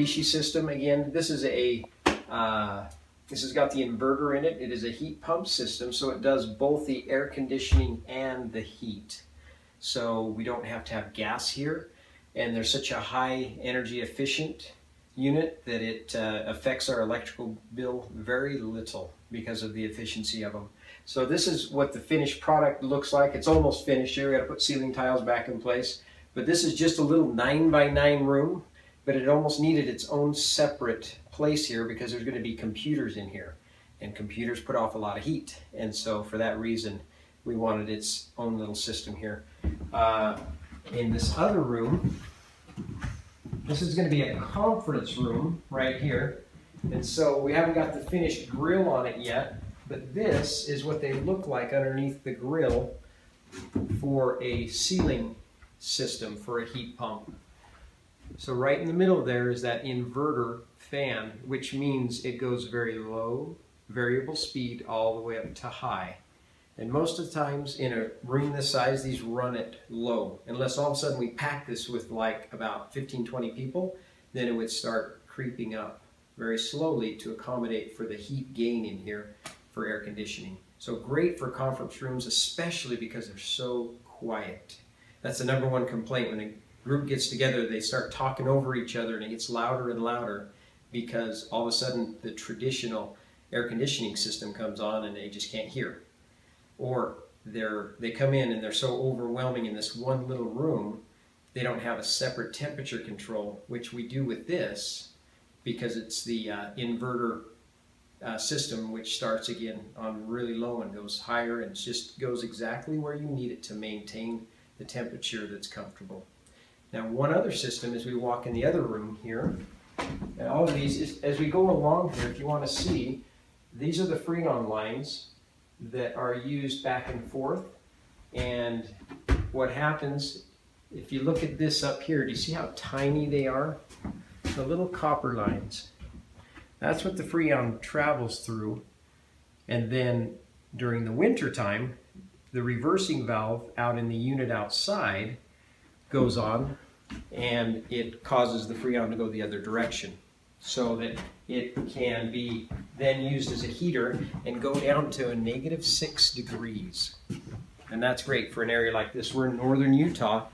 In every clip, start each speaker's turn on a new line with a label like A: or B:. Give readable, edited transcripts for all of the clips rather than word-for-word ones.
A: Mitsubishi system. Again, this is this has got the inverter in it. It is a heat pump system, so it does both the air conditioning and the heat. So we don't have to have gas here, and there's such a high energy efficient unit that it affects our electrical bill very little because of the efficiency of them. So this is what the finished product looks like. It's almost finished here. We got to put ceiling tiles back in place, but this is just a little 9x9 room, but it almost needed its own separate place here because there's going to be computers in here, and computers put off a lot of heat, and so for that reason we wanted its own little system here. In this other room, this is going to be a conference room right here, and so we haven't got the finished grill on it yet, but this is what they look like underneath the grill for a ceiling system for a heat pump. So right in the middle there is that inverter fan, which means it goes very low, variable speed, all the way up to high. And most of the times in a room this size, these run it low. Unless all of a sudden we pack this with like about 15-20 people, then it would start creeping up very slowly to accommodate for the heat gain in here for air conditioning. So great for conference rooms, especially because they're so quiet. That's the number one complaint. When a group gets together, they start talking over each other and it gets louder and louder because all of a sudden the traditional air conditioning system comes on and they just can't hear. Or they come in and they're so overwhelming in this one little room, they don't have a separate temperature control, which we do with this because it's the inverter system, which starts again on really low and goes higher and just goes exactly where you need it to maintain the temperature that's comfortable. Now, one other system as we walk in the other room here, and all of these, as we go along here, if you want to see, these are the Freon lines that are used back and forth. And what happens, if you look at this up here, do you see how tiny they are? The little copper lines. That's what the Freon travels through. And then during the winter time, the reversing valve out in the unit outside goes on, and it causes the Freon to go the other direction so that it can be then used as a heater and go down to a -6 degrees. And that's great for an area like this. We're in northern Utah,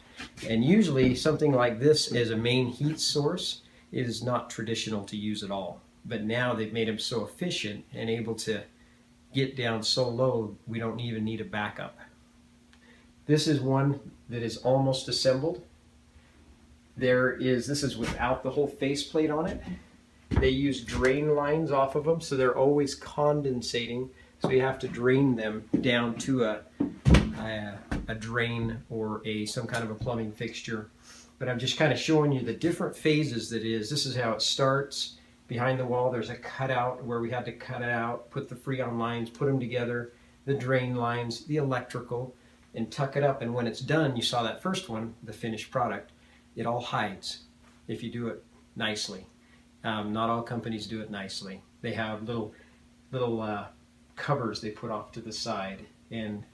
A: and usually something like this as a main heat source is not traditional to use at all. But now they've made them so efficient and able to get down so low we don't even need a backup. This is one that is almost assembled. This is without the whole faceplate on it. They use drain lines off of them, so they're always condensating. So you have to drain them down to a drain or some kind of a plumbing fixture. But I'm just kind of showing you the different phases that it is. This is how it starts. Behind the wall, there's a cutout where we had to cut it out, put the Freon lines, put them together, the drain lines, the electrical, and tuck it up. And when it's done, you saw that first one, the finished product, it all hides if you do it nicely. Not all companies do it nicely. They have little covers they put off to the side, and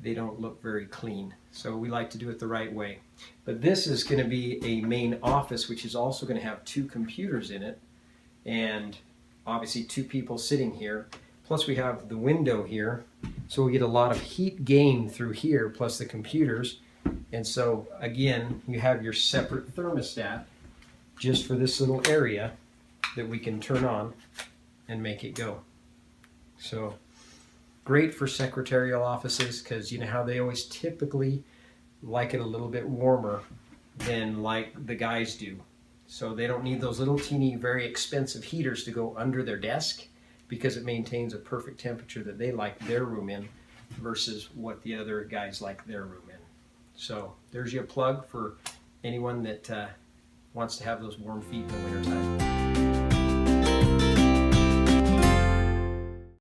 A: they don't look very clean. So we like to do it the right way. But this is going to be a main office, which is also going to have 2 computers in it, and obviously 2 people sitting here. Plus we have the window here, so we get a lot of heat gain through here, plus the computers. And so again, you have your separate thermostat just for this little area that we can turn on and make it go. So great for secretarial offices, because you know how they always typically like it a little bit warmer than like the guys do. So they don't need those little teeny, very expensive heaters to go under their desk, because it maintains a perfect temperature that they like their room in versus what the other guys like their room in. So there's your plug for anyone that wants to have those warm feet in the wintertime.